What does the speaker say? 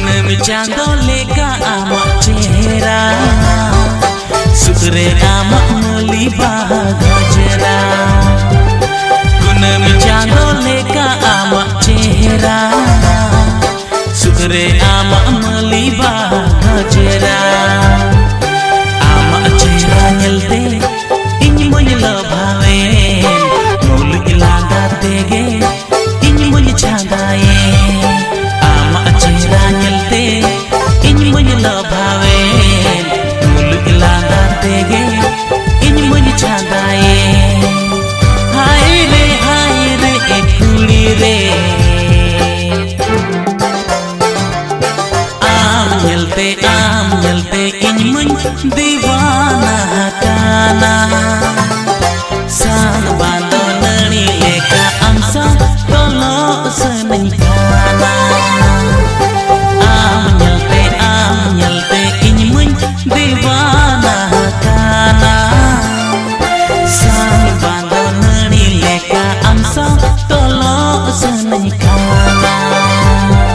कुनमी चांदो लेका आमा चेहरा सुधरे आमा मली बाहा गजरा कुनमी चांदो लेका आमा चेहरा सुधरे आमा मली बाहा गजरा आमा चेहरा nyelde इन मुझे लभावे मूल इलादा देगे इन मुझे चांदाए आमा चेहरा nyelde इन मुझे लभावे मूल इलादा देगे इन मुझे चांदाए हाय रे एक कुड़ी रे आम nyelde इन मुझे दीवाना काना